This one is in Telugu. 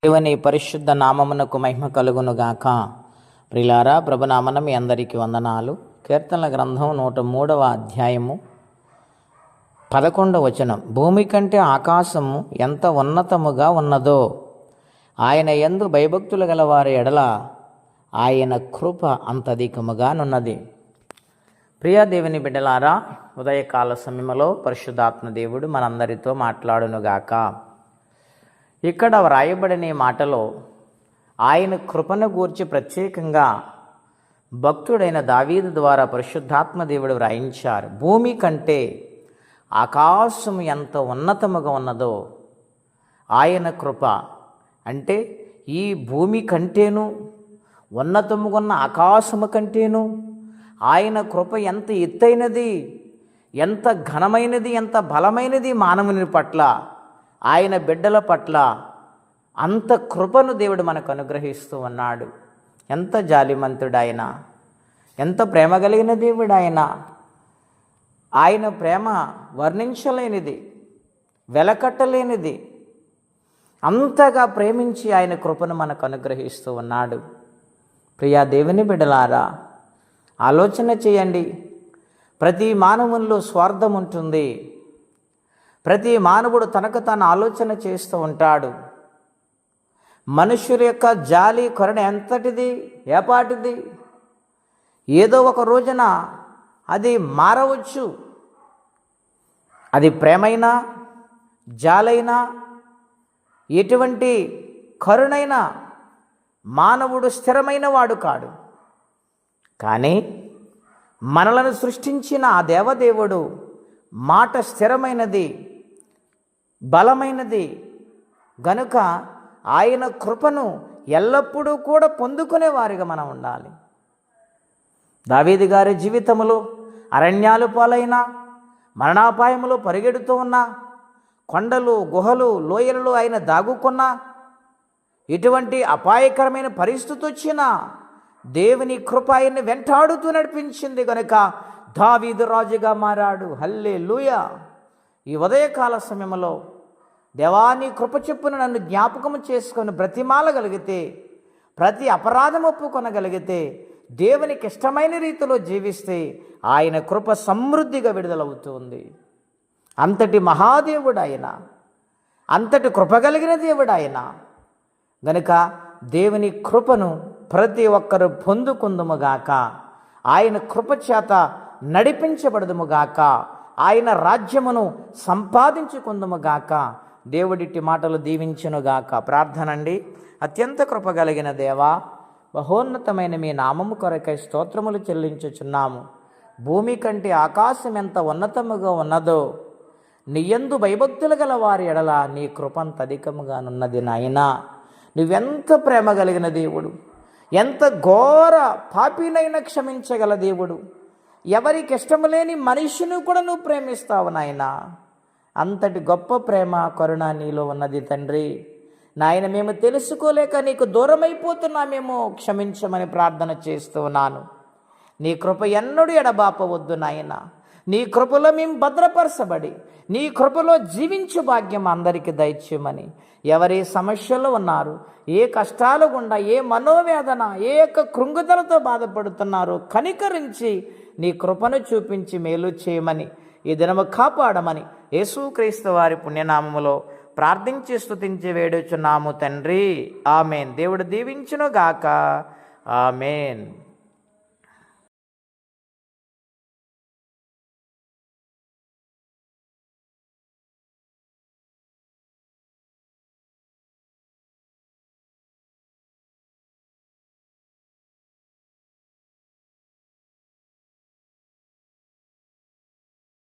దేవుని పరిశుద్ధ నామమునకు మహిమ కలుగును గాక. ప్రిలారా, ప్రభునామన మీ అందరికీ వందనాలు. కీర్తనల గ్రంథం 103వ అధ్యాయము 11వ వచనం. భూమి కంటే ఆకాశము ఎంత ఉన్నతముగా ఉన్నదో, ఆయన యందు భయభక్తులు గల వారి ఎడల ఆయన కృప అంత అధికముగానున్నది. ప్రియా దేవుని బిడ్డలారా, ఉదయకాల సమయంలో పరిశుద్ధాత్మ దేవుడు మనందరితో మాట్లాడునుగాక. ఇక్కడ వ్రాయబడిన ఈ మాటలో ఆయన కృపను గూర్చి ప్రత్యేకంగా భక్తుడైన దావీదు ద్వారా పరిశుద్ధాత్మ దేవుడు వ్రాయించారు. భూమి కంటే ఆకాశం ఎంత ఉన్నతముగా ఉన్నదో ఆయన కృప, అంటే ఈ భూమి కంటేను ఉన్నతముగా ఉన్న ఆకాశము కంటేను ఆయన కృప ఎంత ఎత్తైనది, ఎంత ఘనమైనది, ఎంత బలమైనది. మానవుని పట్ల, ఆయన బిడ్డల పట్ల అంత కృపను దేవుడు మనకు అనుగ్రహిస్తూ ఉన్నాడు. ఎంత జాలిమంతుడు ఆయన, ఎంత ప్రేమ కలిగిన దేవుడు ఆయన. ఆయన ప్రేమ వర్ణించలేనిది, వెలకట్టలేనిది. అంతగా ప్రేమించి ఆయన కృపను మనకు అనుగ్రహిస్తూ ఉన్నాడు. ప్రియా దేవుని బిడ్డలారా, ఆలోచన చేయండి. ప్రతి మానవుల్లో స్వార్థం ఉంటుంది. ప్రతి మానవుడు తనకు తాను ఆలోచన చేస్తూ ఉంటాడు. మనుషుల యొక్క జాలి కరుణ ఎంతటిది, ఏపాటిది. ఏదో ఒక రోజున అది మారవచ్చు. అది ప్రేమైనా, జాలైనా, ఎటువంటి కరుణైనా మానవుడు స్థిరమైన వాడు కాడు. కానీ మనలను సృష్టించిన ఆ దేవదేవుడు మాట స్థిరమైనది, బలమైనది గనుక ఆయన కృపను ఎల్లప్పుడూ కూడా పొందుకునే వారిగా మనం ఉండాలి. దావీదు గారి జీవితంలో అరణ్యాలు పాలైన, మరణాపాయములో పరిగెడుతూ ఉన్న, కొండలు, గుహలు, లోయలలో ఆయన దాగుకున్న, ఇటువంటి అపాయకరమైన పరిస్థితి వచ్చినా దేవుని కృప ఆయన్ని వెంటాడుతూ నడిపించింది కనుక దావీదు రాజుగా మారాడు. హల్లెలూయా. ఈ ఉదయకాల సమయంలో దేవాని కృప చొప్పున నన్ను జ్ఞాపకము చేసుకొని బ్రతిమాలగలిగితే, ప్రతి అపరాధం ఒప్పుకొనగలిగితే, దేవునికి ఇష్టమైన రీతిలో జీవిస్తే ఆయన కృప సమృద్ధిగా విడుదలవుతుంది. అంతటి మహాదేవుడు ఆయన, అంతటి కృప కలిగిన దేవుడు ఆయన. గనుక దేవుని కృపను ప్రతి ఒక్కరూ పొందుకుందుముగాక. ఆయన కృప చేత నడిపించబడదుముగాక. ఆయన రాజ్యమును సంపాదించుకుందుముగాక. దేవుడిట్టి మాటలు దీవించునుగాక. ప్రార్థన అండి. అత్యంత కృపగలిగిన దేవా, మహోన్నతమైన మీ నామము కొరకై స్తోత్రములు చెల్లించుచున్నాము. భూమి కంటే ఆకాశం ఎంత ఉన్నతముగా ఉన్నదో, నీ యందు భయభక్తులు గల వారి ఎడల నీ కృపంత అధికముగానున్నది నాయనా. నువ్వెంత ప్రేమ కలిగిన దేవుడు, ఎంత ఘోర పాపినైనా క్షమించగల దేవుడు. ఎవరికి ఇష్టము లేని మనిషిని కూడా నువ్వు ప్రేమిస్తావు నాయనా. అంతటి గొప్ప ప్రేమ, కరుణ నీలో ఉన్నది తండ్రి. నాయన, మేము తెలుసుకోలేక నీకు దూరమైపోతున్నామేమో, క్షమించమని ప్రార్థన చేస్తూ ఉన్నాను. నీ కృప ఎన్నడూ ఎడబాపవద్దు నాయన. నీ కృపలో మేము భద్రపరచబడి నీ కృపలో జీవించు భాగ్యం అందరికీ దయచేయమని. ఎవరి సమస్యలు ఉన్నారు, ఏ కష్టాలు గుండా, ఏ మనోవేదన, ఏ యొక్క కృంగుదలతో బాధపడుతున్నారో కనికరించి నీ కృపను చూపించి మేలు చేయమని, ఈ దినము కాపాడమని యేసుక్రీస్తు వారి పుణ్యనామములో ప్రార్థించి స్తుతించి వేడుచున్నాము తండ్రి. ఆమెన్. దేవుడు దీవించును గాక. ఆమెన్.